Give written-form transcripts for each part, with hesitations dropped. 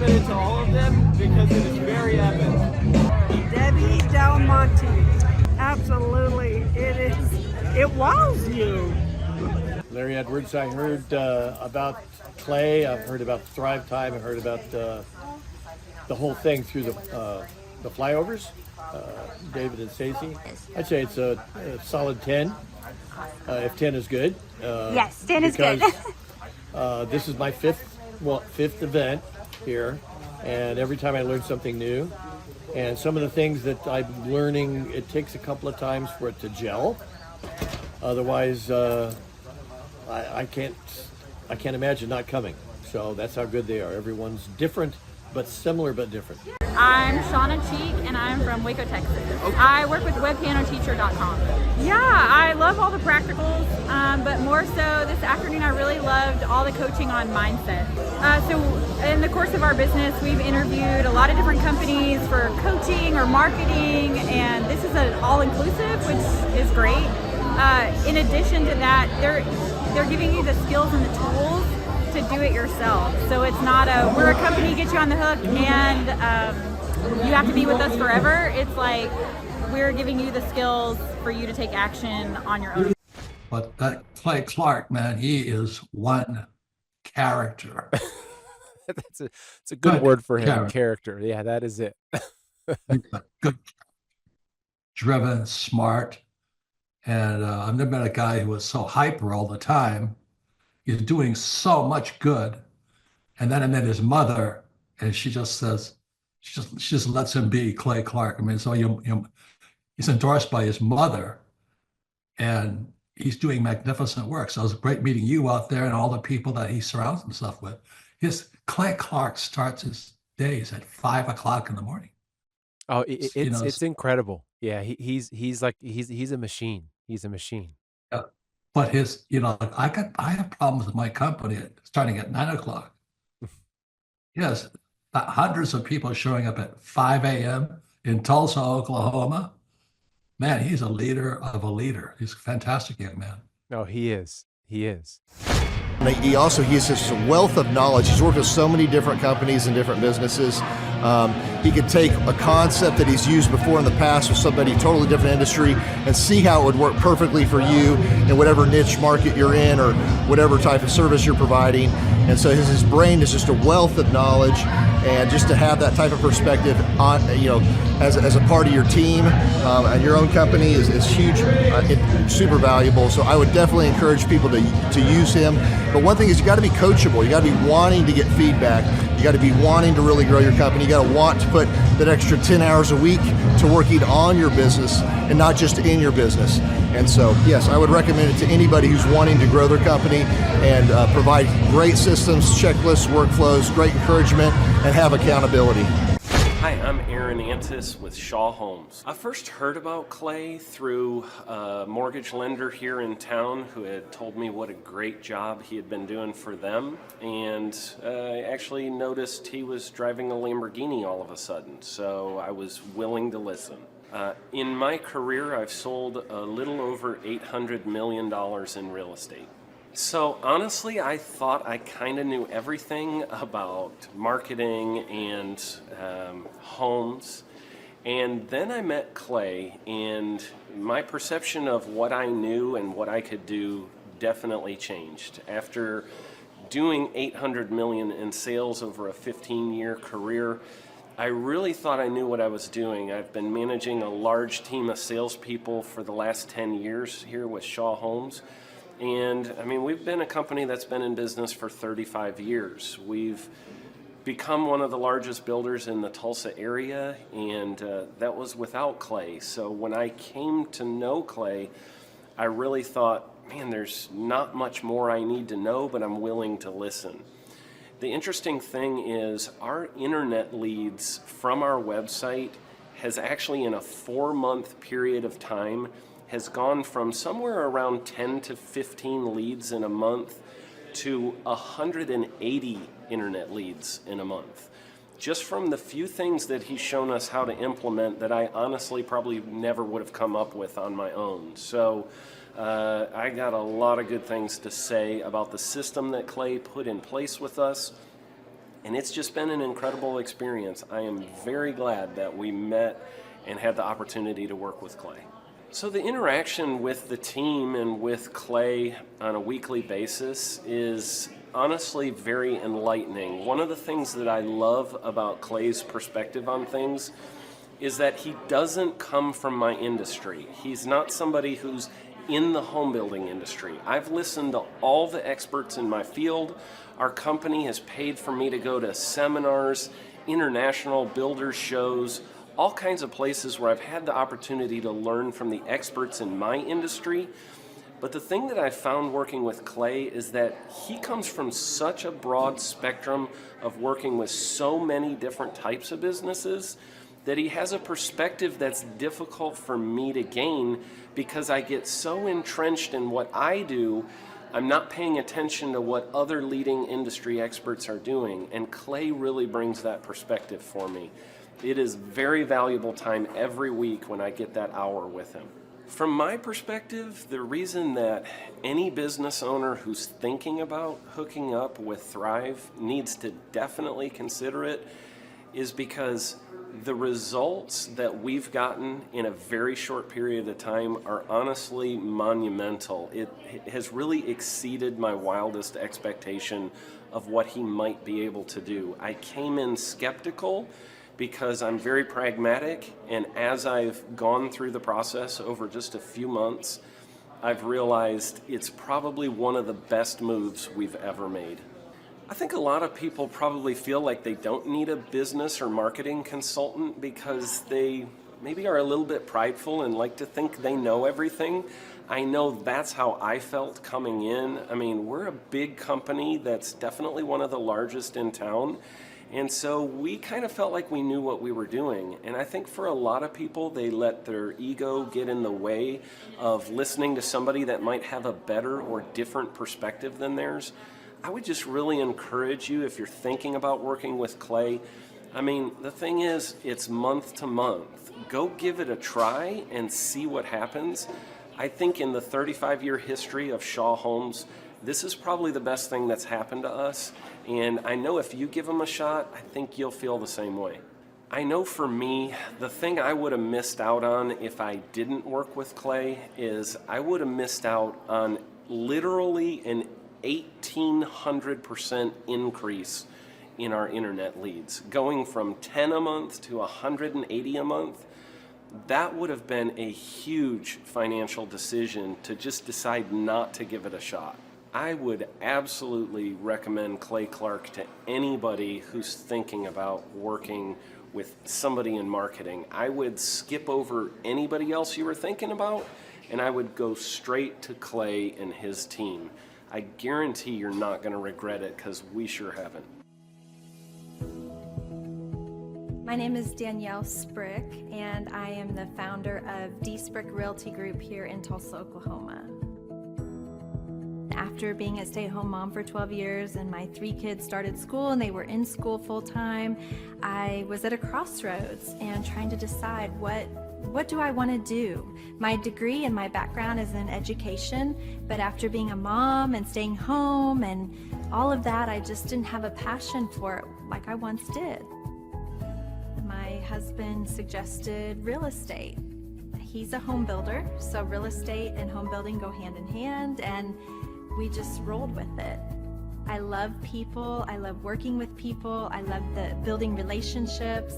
committed to all of them because it is very epic. Debbie Del Monte. Absolutely. It wows you. Larry Edwards, I heard about Clay, I've heard about Thrivetime, I've heard about the whole thing through the flyovers, David and Stacey. I'd say it's a solid 10, if 10 is good. Yes, 10 is good. This is my fifth event here, and every time I learn something new. And some of the things that I'm learning, it takes a couple of times for it to gel. Otherwise, I can't imagine not coming. So that's how good they are. Everyone's different, but similar but different. I'm Shauna Cheek, and I'm from Waco, Texas. I work with webpianoteacher.com. Yeah, I love all the practicals, but more so this afternoon I really loved all the coaching on mindset. So in the course of our business, we've interviewed a lot of different companies for coaching or marketing, and this is an all-inclusive, which is great. In addition to that, they're giving you the skills and the tools to do it yourself. So it's not we're a company, get you on the hook, and you have to be with us forever. It's like we're giving you the skills for you to take action on your own. But that Clay Clark, man, he is one character. It's a good word for him, character. Yeah, that is it. Good, driven, smart. And I've never met a guy who was so hyper all the time. He's doing so much good. And then I met his mother, and she just says, she just lets him be Clay Clark. I mean, so he's endorsed by his mother, and he's doing magnificent work. So it was great meeting you out there and all the people that he surrounds himself with. Clay Clark starts his days at 5 o'clock in the morning. Oh, it's incredible. Yeah, he's a machine. He's a machine. Yeah. But I have problems with my company starting at 9 o'clock. Yes, hundreds of people showing up at 5 a.m. in Tulsa, Oklahoma. Man, he's a leader of a leader. He's a fantastic young man. No, he is. He is. He has such a wealth of knowledge. He's worked with so many different companies and different businesses. He could take a concept that he's used before in the past with somebody totally different industry and see how it would work perfectly for you in whatever niche market you're in or whatever type of service you're providing. And so his brain is just a wealth of knowledge, and just to have that type of perspective on, as a part of your team and your own company is huge, super valuable. So I would definitely encourage people to use him. But one thing is, you got to be coachable. You got to be wanting to get feedback. You got to be wanting to really grow your company. You got to want to put that extra 10 hours a week to working on your business and not just in your business. And so, yes, I would recommend it to anybody who's wanting to grow their company and provide great systems, checklists, workflows, great encouragement, and have accountability. Hi, I'm Aaron Antis with Shaw Homes. I first heard about Clay through a mortgage lender here in town who had told me what a great job he had been doing for them, and I actually noticed he was driving a Lamborghini all of a sudden, so I was willing to listen. In my career, I've sold a little over $800 million in real estate. So honestly, I thought I kind of knew everything about marketing and homes. And then I met Clay, and my perception of what I knew and what I could do definitely changed. After doing $800 million in sales over a 15-year career, I really thought I knew what I was doing. I've been managing a large team of salespeople for the last 10 years here with Shaw Homes. And I mean, we've been a company that's been in business for 35 years. We've become one of the largest builders in the Tulsa area, and that was without Clay. So when I came to know Clay, I really thought, man, there's not much more I need to know, but I'm willing to listen. The interesting thing is our internet leads from our website has actually, in a 4-month period of time, has gone from somewhere around 10 to 15 leads in a month to 180 internet leads in a month. Just from the few things that he's shown us how to implement that I honestly probably never would have come up with on my own. So I got a lot of good things to say about the system that Clay put in place with us. And it's just been an incredible experience. I am very glad that we met and had the opportunity to work with Clay. So the interaction with the team and with Clay on a weekly basis is honestly very enlightening. One of the things that I love about Clay's perspective on things is that he doesn't come from my industry. He's not somebody who's in the home building industry. I've listened to all the experts in my field. Our company has paid for me to go to seminars, international builders shows, all kinds of places where I've had the opportunity to learn from the experts in my industry. But the thing that I found working with Clay is that he comes from such a broad spectrum of working with so many different types of businesses that he has a perspective that's difficult for me to gain because I get so entrenched in what I do, I'm not paying attention to what other leading industry experts are doing. And Clay really brings that perspective for me. It is very valuable time every week when I get that hour with him. From my perspective, the reason that any business owner who's thinking about hooking up with Thrive needs to definitely consider it is because the results that we've gotten in a very short period of time are honestly monumental. It has really exceeded my wildest expectation of what he might be able to do. I came in skeptical because I'm very pragmatic, and as I've gone through the process over just a few months, I've realized it's probably one of the best moves we've ever made. I think a lot of people probably feel like they don't need a business or marketing consultant because they maybe are a little bit prideful and like to think they know everything. I know that's how I felt coming in. I mean, we're a big company that's definitely one of the largest in town. And so we kind of felt like we knew what we were doing. And I think for a lot of people, they let their ego get in the way of listening to somebody that might have a better or different perspective than theirs. I would just really encourage you, if you're thinking about working with Clay, I mean, the thing is, it's month to month. Go give it a try and see what happens. I think in the 35-year history of Shaw Homes, this is probably the best thing that's happened to us. And I know if you give them a shot, I think you'll feel the same way. I know for me, the thing I would have missed out on if I didn't work with Clay is I would have missed out on literally an 1,800% increase in our internet leads. Going from 10 a month to 180 a month, that would have been a huge financial decision to just decide not to give it a shot. I would absolutely recommend Clay Clark to anybody who's thinking about working with somebody in marketing. I would skip over anybody else you were thinking about, and I would go straight to Clay and his team. I guarantee you're not going to regret it because we sure haven't. My name is Danielle Sprick, and I am the founder of D Sprick Realty Group here in Tulsa, Oklahoma. After being a stay-at-home mom for 12 years and my 3 kids started school and they were in school full-time, I was at a crossroads and trying to decide what do I want to do? My degree and my background is in education, but after being a mom and staying home and all of that, I just didn't have a passion for it like I once did. My husband suggested real estate. He's a home builder, so real estate and home building go hand in hand, and we just rolled with it. I love people, I love working with people, I love building relationships.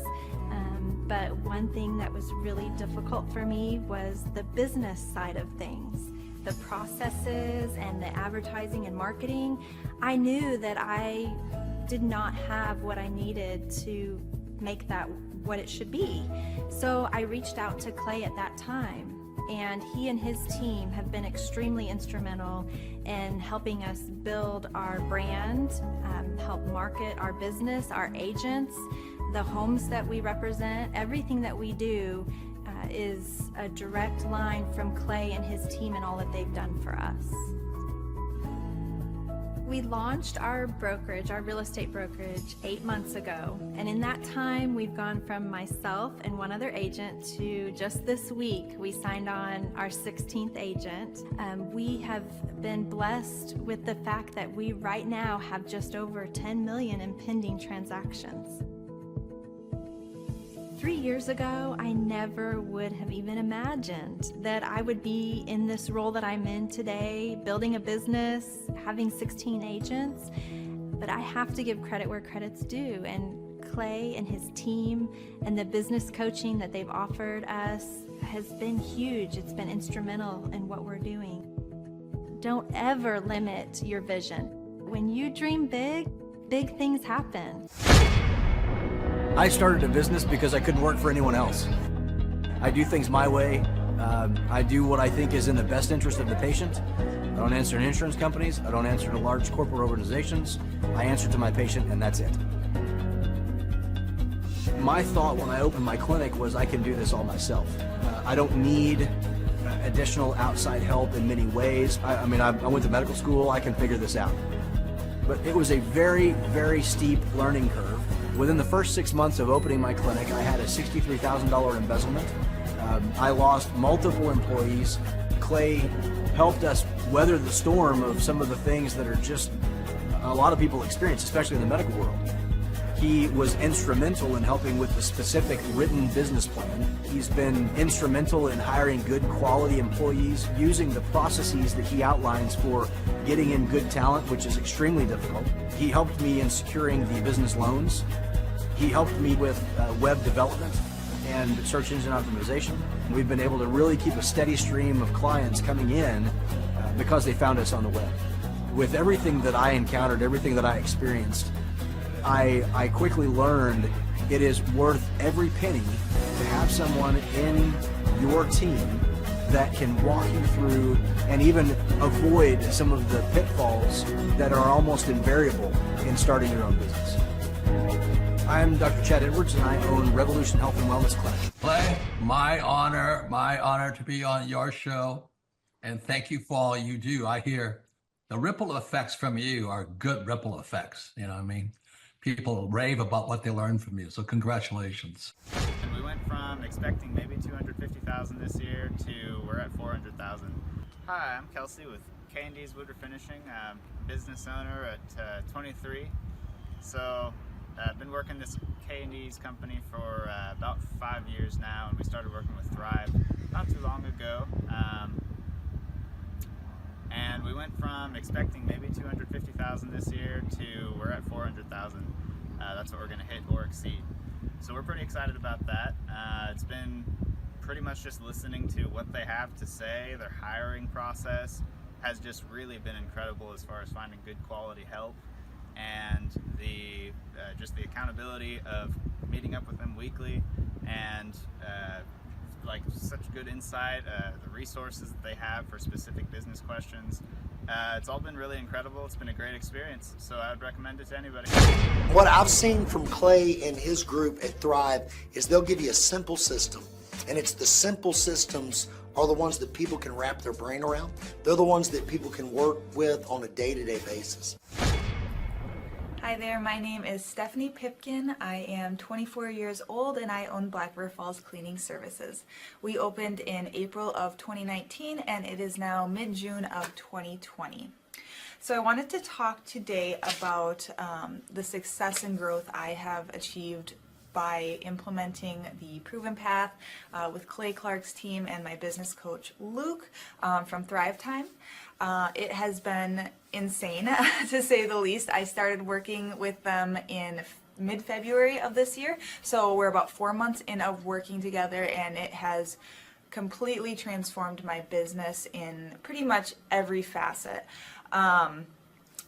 But one thing that was really difficult for me was the business side of things, the processes and the advertising and marketing. I knew that I did not have what I needed to make that what it should be. So I reached out to Clay at that time, and he and his team have been extremely instrumental in helping us build our brand, help market our business, our agents, the homes that we represent. Everything that we do is a direct line from Clay and his team and all that they've done for us. We launched our brokerage, our real estate brokerage, 8 months ago. And in that time, we've gone from myself and one other agent to just this week, we signed on our 16th agent. We have been blessed with the fact that we right now have just over 10 million in pending transactions. 3 years ago, I never would have even imagined that I would be in this role that I'm in today, building a business, having 16 agents. But I have to give credit where credit's due. And Clay and his team and the business coaching that they've offered us has been huge. It's been instrumental in what we're doing. Don't ever limit your vision. When you dream big, big things happen. I started a business because I couldn't work for anyone else. I do things my way. I do what I think is in the best interest of the patient. I don't answer to insurance companies. I don't answer to large corporate organizations. I answer to my patient, and that's it. My thought when I opened my clinic was I can do this all myself. I don't need additional outside help in many ways. I went to medical school. I can figure this out. But it was a very, very steep learning curve. Within the first 6 months of opening my clinic, I had a $63,000 embezzlement. I lost multiple employees. Clay helped us weather the storm of some of the things that are just a lot of people experience, especially in the medical world. He was instrumental in helping with the specific written business plan. He's been instrumental in hiring good quality employees, using the processes that he outlines for getting in good talent, which is extremely difficult. He helped me in securing the business loans. He helped me with web development and search engine optimization. We've been able to really keep a steady stream of clients coming in because they found us on the web. With everything that I encountered, everything that I experienced, I quickly learned it is worth every penny to have someone in your team that can walk you through and even avoid some of the pitfalls that are almost invariable in starting your own business. I'm Dr. Chad Edwards, and I own Revolution Health and Wellness Clinic. Clay, my honor to be on your show, and thank you for all you do. I hear the ripple effects from you are good ripple effects, you know what I mean? People rave about what they learned from you, so congratulations. And we went from expecting maybe 250,000 this year to we're at 400,000. Hi, I'm Kelsey with K&D's Woodruff Finishing, business owner at 23. So I've been working this K&D's company for about 5 years now, and we started working with Thrive not too long ago. And we went from expecting maybe 250,000 this year to we're at 400,000. That's what we're going to hit or exceed. So we're pretty excited about that. It's been pretty much just listening to what they have to say. Their hiring process has just really been incredible as far as finding good quality help, and the just the accountability of meeting up with them weekly, and like such good insight, the resources that they have for specific business questions. It's all been really incredible. It's been a great experience, so I would recommend it to anybody. What I've seen from Clay and his group at Thrive is they'll give you a simple system, and it's the simple systems are the ones that people can wrap their brain around. They're the ones that people can work with on a day-to-day basis. Hi there, my name is Stephanie Pipkin. I am 24 years old and I own Black River Falls Cleaning Services. We opened in April of 2019 and it is now mid-June of 2020. So I wanted to talk today about the success and growth I have achieved by implementing the Proven Path with Clay Clark's team and my business coach Luke from Thrivetime. It has been insane to say the least. I started working with them in mid-February of this year, so we're about 4 months in of working together, and it has completely transformed my business in pretty much every facet.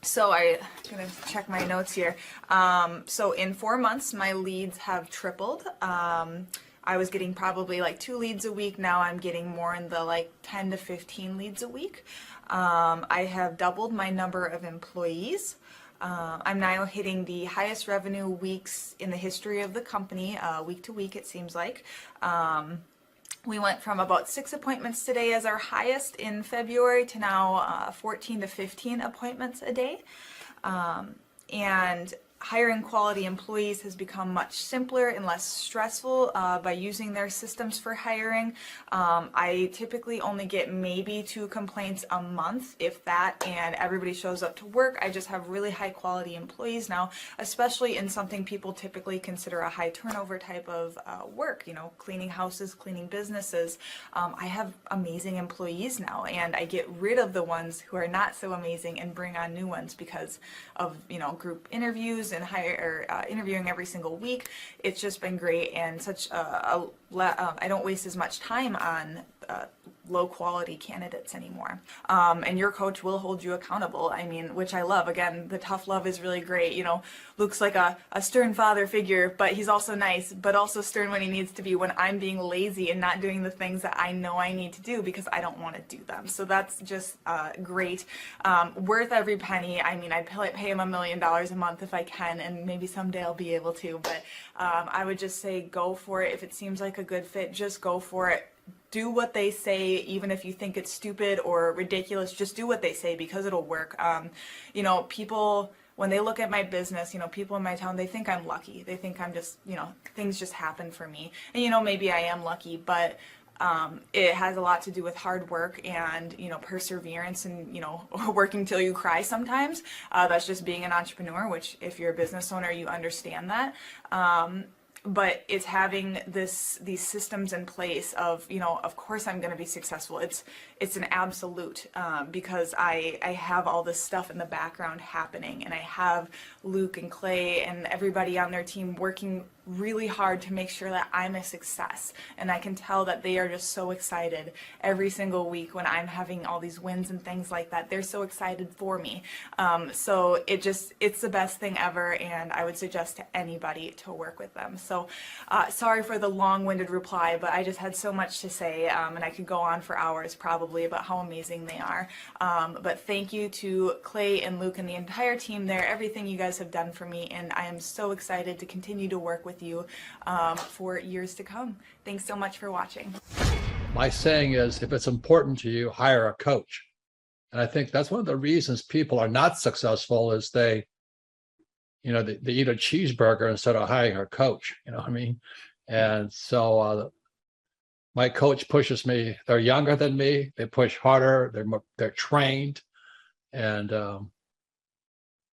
So I'm gonna check my notes here. So in 4 months, my leads have tripled. I was getting probably like 2 leads a week. Now I'm getting more in the like 10 to 15 leads a week. I have doubled my number of employees. I'm now hitting the highest revenue weeks in the history of the company, week to week it seems like. We went from about 6 appointments today as our highest in February to now 14 to 15 appointments a day. And hiring quality employees has become much simpler and less stressful by using their systems for hiring. I typically only get maybe 2 complaints a month, if that, and everybody shows up to work. I just have really high quality employees now, especially in something people typically consider a high turnover type of work, you know, cleaning houses, cleaning businesses. I have amazing employees now, and I get rid of the ones who are not so amazing and bring on new ones because of, you know, group interviews and interviewing every single week. It's just been great, and such I don't waste as much time on low quality candidates anymore. And your coach will hold you accountable. I mean, which I love. Again, the tough love is really great. You know, Luke's like a stern father figure, but he's also nice, but also stern when he needs to be, when I'm being lazy and not doing the things that I know I need to do because I don't want to do them. So that's just great. Worth every penny. I mean, I'd pay him $1 million a month if I can, and maybe someday I'll be able to, but I would just say go for it. If it seems like a good fit, just go for it. Do what they say, even if you think it's stupid or ridiculous. Just do what they say because it'll work. You know, people, when they look at my business, you know, people in my town, they think I'm lucky. They think I'm just, you know, things just happen for me. And, you know, maybe I am lucky, but it has a lot to do with hard work and, you know, perseverance and, you know, working till you cry sometimes. That's just being an entrepreneur, which if you're a business owner, you understand that. But it's having these systems in place of, you know, of course I'm going to be successful. It's an absolute because I have all this stuff in the background happening, and I have Luke and Clay and everybody on their team working really hard to make sure that I'm a success. And I can tell that they are just so excited every single week when I'm having all these wins and things like that. They're so excited for me. So it's the best thing ever, and I would suggest to anybody to work with them. So sorry for the long-winded reply, but I just had so much to say, and I could go on for hours probably about how amazing they are. But thank you to Clay and Luke and the entire team there, everything you guys have done for me, and I am so excited to continue to work with you for years to come. Thanks so much for watching. My saying is, if it's important to you, hire a coach. And I think that's one of the reasons people are not successful is they eat a cheeseburger instead of hiring a coach, you know what I mean? And so my coach pushes me. They're younger than me. They push harder. They're trained. And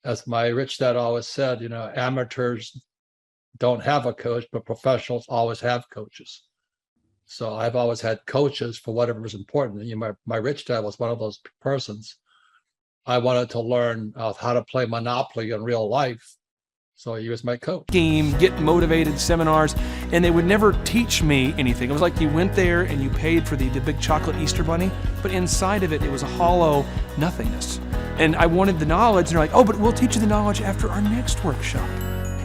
as my rich dad always said, you know, amateurs don't have a coach, but professionals always have coaches. So I've always had coaches for whatever is important. You know, my rich dad was one of those persons. I wanted to learn how to play Monopoly in real life. So he was my coach. Game, get motivated seminars, and they would never teach me anything. It was like you went there and you paid for the big chocolate Easter bunny, but inside of it, it was a hollow nothingness. And I wanted the knowledge, and they're like, oh, but we'll teach you the knowledge after our next workshop.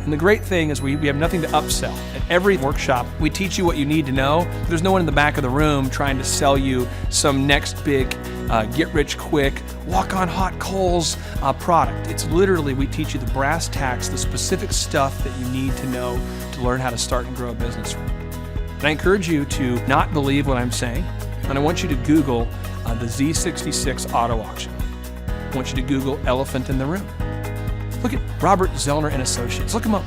And the great thing is we have nothing to upsell. At every workshop, we teach you what you need to know. There's no one in the back of the room trying to sell you some next big get-rich-quick, walk-on-hot coals product. It's literally, we teach you the brass tacks, the specific stuff that you need to know to learn how to start and grow a business. And I encourage you to not believe what I'm saying, and I want you to Google the Z66 auto auction. I want you to Google elephant in the room. Look at Robert Zellner and Associates. Look them up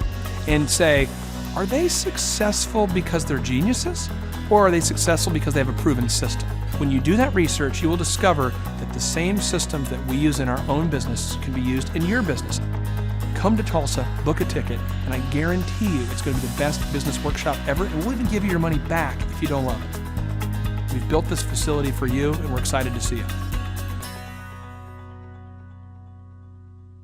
and say, are they successful because they're geniuses, or are they successful because they have a proven system? When you do that research, you will discover that the same systems that we use in our own business can be used in your business. Come to Tulsa, book a ticket, and I guarantee you it's going to be the best business workshop ever, and we'll even give you your money back if you don't love it. We've built this facility for you, and we're excited to see you.